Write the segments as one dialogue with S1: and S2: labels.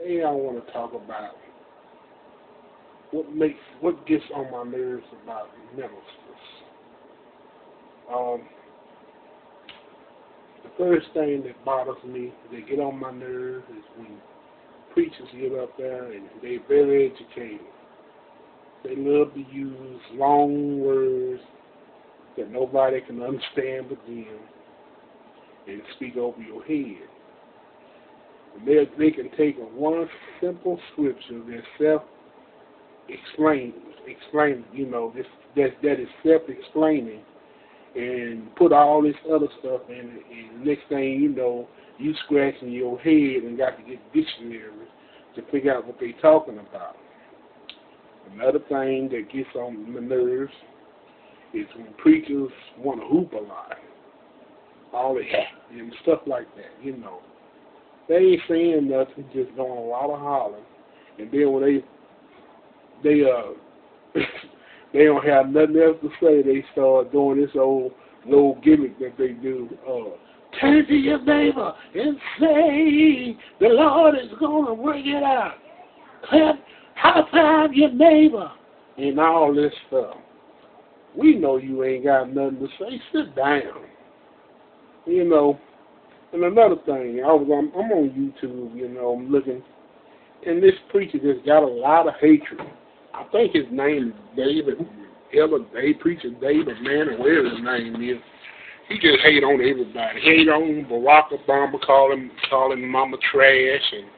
S1: Today I want to talk about what gets on my nerves about ministers. Um, the first thing that bothers me, that get on my nerves, is when preachers get up there and they're very educated. They love to use long words that nobody can understand but them and speak over your head. And they can take one simple scripture that's self-explain, that is self-explaining, and put all this other stuff in it, and the next thing you know, you scratching your head and got to get dictionaries to figure out what they're talking about. Another thing that gets on my nerves is when preachers want to hoop a lot, all the and stuff like that. They ain't saying nothing, just doing a lot of hollering, and then when they they don't have nothing else to say, they start doing this old gimmick that they do. Turn to your neighbor and say, the Lord is going to work it out. Clap, high five your neighbor, and all this stuff. We know you ain't got nothing to say. Sit down. And another thing, I'm on YouTube, I'm looking, and this preacher just got a lot of hatred. I think his name is David, preacher David, man, or whatever his name is. He just hate on everybody. He hate on Barack Obama, calling mama trash, and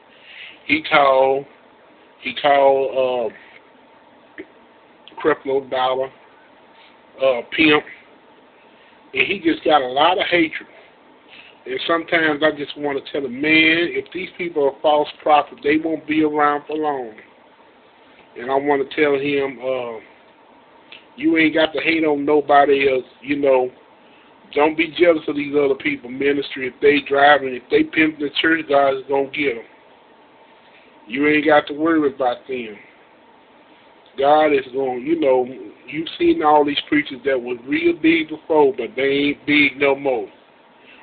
S1: he called Creflo Dollar pimp, and he just got a lot of hatred. And sometimes I just want to tell him, man, if these people are false prophets, they won't be around for long. And I want to tell him, you ain't got to hate on nobody else. Don't be jealous of these other people ministry. If they driving, if they pimp the church, God is going to get them. You ain't got to worry about them. God is going, you've seen all these preachers that was real big before, but they ain't big no more.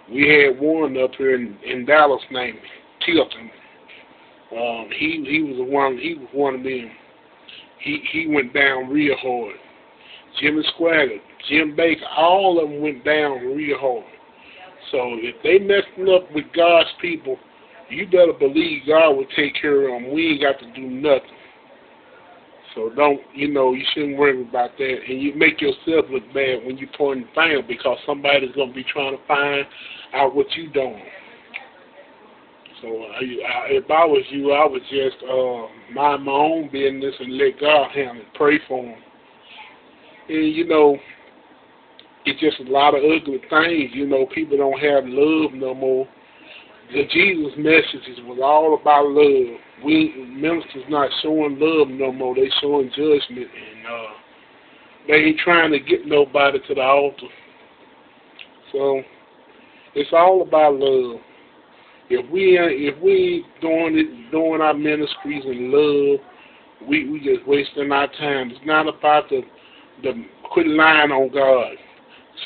S1: We had one up here in Dallas named Tilton. He was one of them. He went down real hard. Jimmy Squaggart, Jim Baker, all of them went down real hard. So if they messing up with God's people, you better believe God will take care of them. We ain't got to do nothing. So you shouldn't worry about that. And you make yourself look bad when you point the finger, because somebody's going to be trying to find out what you doing. So if I was you, I would just mind my own business and let God handle it, pray for them. And, it's just a lot of ugly things. People don't have love no more. The Jesus messages was all about love. We ministers not showing love no more. They showing judgment, and they ain't trying to get nobody to the altar. So it's all about love. If we doing our ministries in love, we just wasting our time. It's not about the quit lying on God.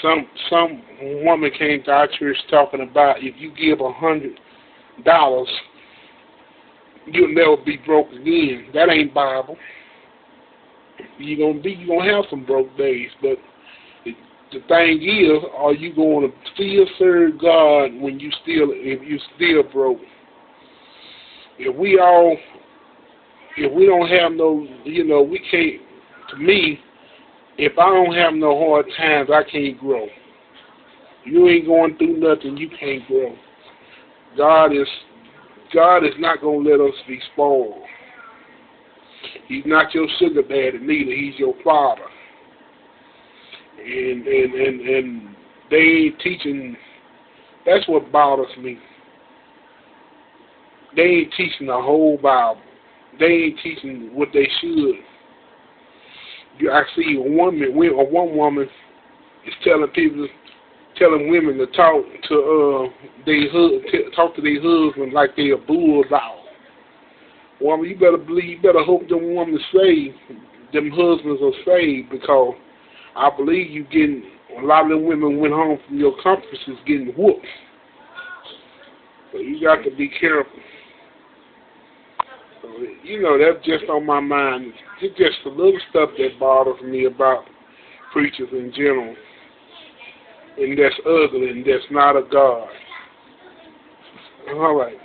S1: Some woman came to our church talking about if you give $100, you'll never be broke again. That ain't Bible. You're gonna have some broke days, but the thing is, are you going to still serve God if you still broke? If we don't have no, we can't. To me, if I don't have no hard times, I can't grow. You ain't going through nothing, you can't grow. God is not going to let us be spoiled. He's not your sugar daddy neither. He's your father. And they ain't teaching. That's what bothers me. They ain't teaching the whole Bible. They ain't teaching what they should. I see one woman is telling women to talk to their husband like they a bulldog. Woman, you better hope them women saved, them husbands are saved, because I believe a lot of them women went home from your conferences getting whooped. So you got to be careful. So, you know, that's just on my mind. It's just a little stuff that bothers me about preachers in general, and that's ugly, and that's not a God. All right.